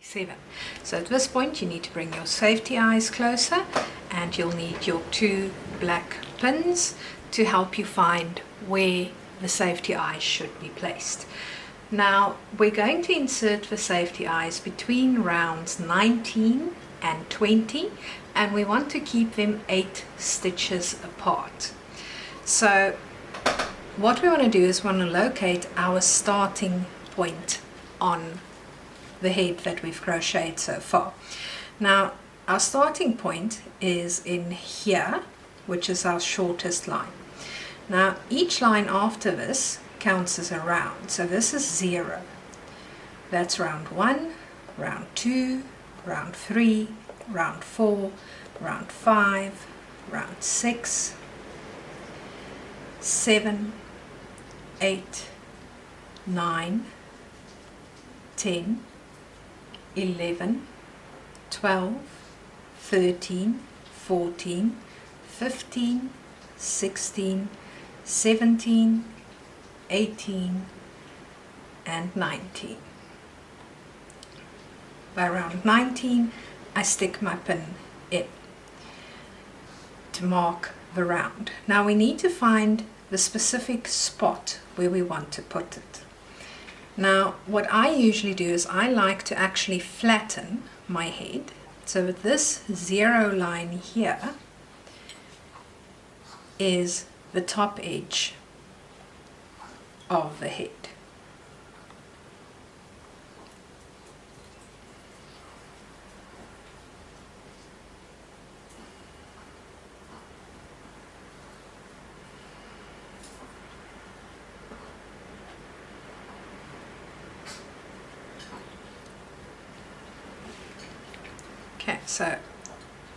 7. So at this point you need to bring your safety eyes closer, and you'll need your 2 black pins to help you find where the safety eyes should be placed. Now we're going to insert the safety eyes between rounds 19 and 20, and we want to keep them 8 stitches apart. So what we want to do is we want to locate our starting point on the head that we've crocheted so far. Now our starting point is in here, which is our shortest line. Now each line after this counts as a round, so this is 0. That's round 1, round 2, round 3, round 4, round 5, round 6, 7, 8, 9, 10, 11, 12, 13, 14, 15, 16, 17, 18, and 19. By round 19, I stick my pin in to mark the round. Now we need to find the specific spot where we want to put it. Now what I usually do is I like to actually flatten my head. So with this 0 line here is the top edge of the head. Okay, so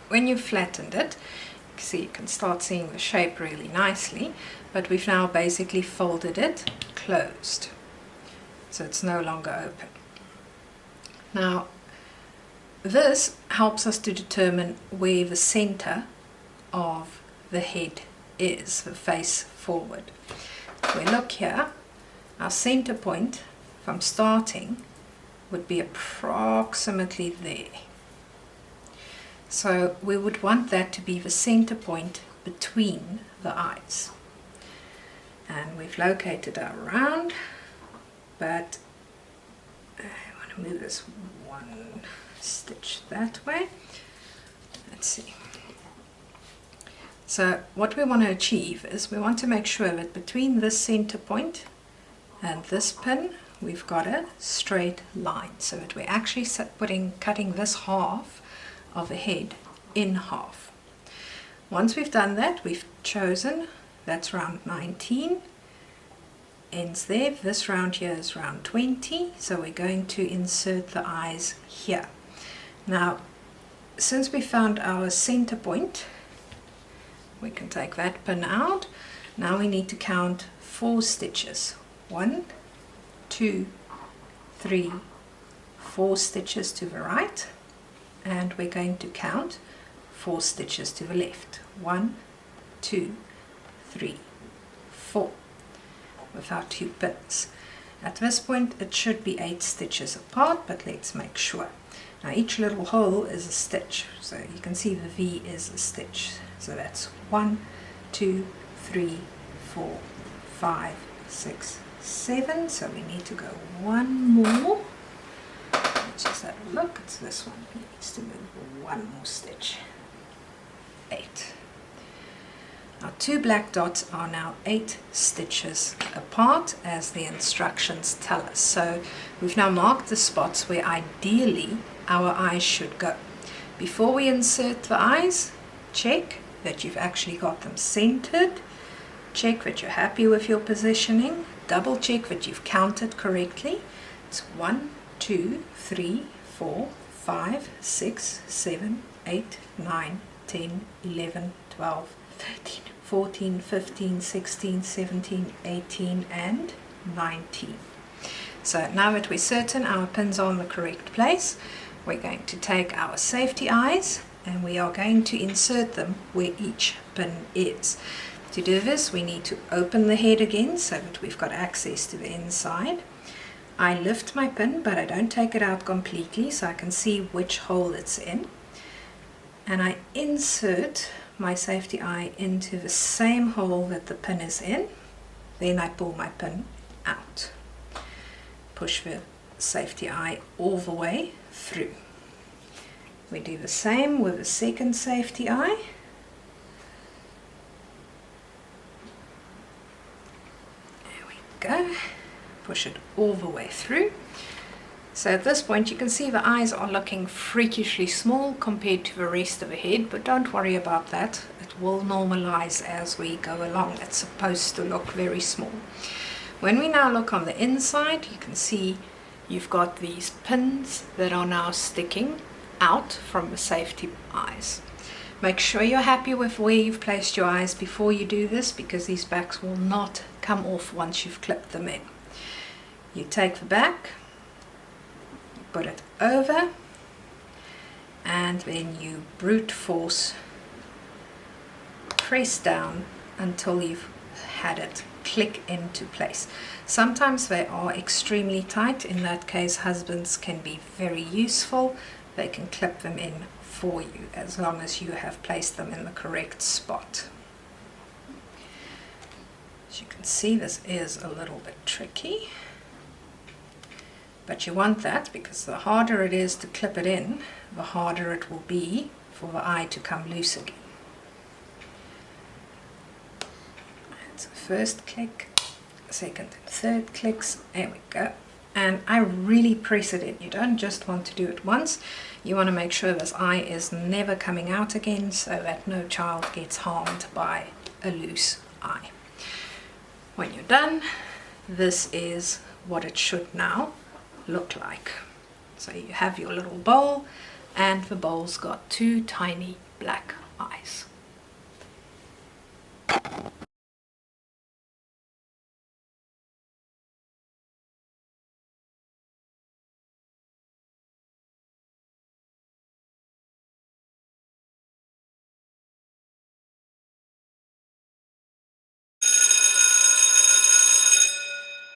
when you've flattened it, you can start seeing the shape really nicely, but we've now basically folded it closed, so it's no longer open. Now this helps us to determine where the center of the head is, the face forward. If we look here, our center point from starting would be approximately there. So we would want that to be the center point between the eyes. And we've located our round, but I want to move this 1 stitch that way. Let's see. So what we want to achieve is we want to make sure that between this center point and this pin we've got a straight line, so that we're actually cutting this half of the head in half. Once we've done that, we've chosen, that's round 19, ends there. This round here is round 20, so we're going to insert the eyes here. Now since we found our center point, we can take that pin out. Now we need to count 4 stitches. 1, 2, 3, 4 stitches to the right, and we're going to count 4 stitches to the left. 1, 2, 3, 4 with our 2 pins. At this point it should be 8 stitches apart, but let's make sure. Now each little hole is a stitch, so you can see the V is a stitch. So that's 1, 2, 3, 4, 5, 6, 7. So we need to go 1 more. Let's just have a look. It's this one. It needs to move 1 more stitch. 8. Our 2 black dots are now 8 stitches apart, as the instructions tell us. So we've now marked the spots where ideally our eyes should go. Before we insert the eyes, check that you've actually got them centered. Check that you're happy with your positioning. Double check that you've counted correctly. It's 1, 2, 3, 4, 5, 6, 7, 8, 9, 10, 11, 12, 13, 14, 15, 16, 17, 18, and 19. So now that we're certain our pins are in the correct place, we're going to take our safety eyes and we are going to insert them where each pin is. To do this, we need to open the head again so that we've got access to the inside. I lift my pin, but I don't take it out completely so I can see which hole it's in. And I insert my safety eye into the same hole that the pin is in. Then I pull my pin out. Push the safety eye all the way through. We do the same with the second safety eye. There we go. Push it all the way through. So at this point you can see the eyes are looking freakishly small compared to the rest of the head, but don't worry about that. It will normalize as we go along. It's supposed to look very small. When we now look on the inside, you can see you've got these pins that are now sticking out from the safety eyes. Make sure you're happy with where you've placed your eyes before you do this, because these backs will not come off once you've clipped them in. You take the back, you put it over, and then you brute force press down until you've had it click into place. Sometimes they are extremely tight. In that case, husbands can be very useful. They can clip them in for you as long as you have placed them in the correct spot. As you can see, this is a little bit tricky, but you want that because the harder it is to clip it in, the harder it will be for the eye to come loose again. So first click, second and third clicks, there we go. And I really press it in. You don't just want to do it once. You want to make sure this eye is never coming out again so that no child gets harmed by a loose eye. When you're done, this is what it should now look like. So you have your little bowl, and the bowl's got two tiny black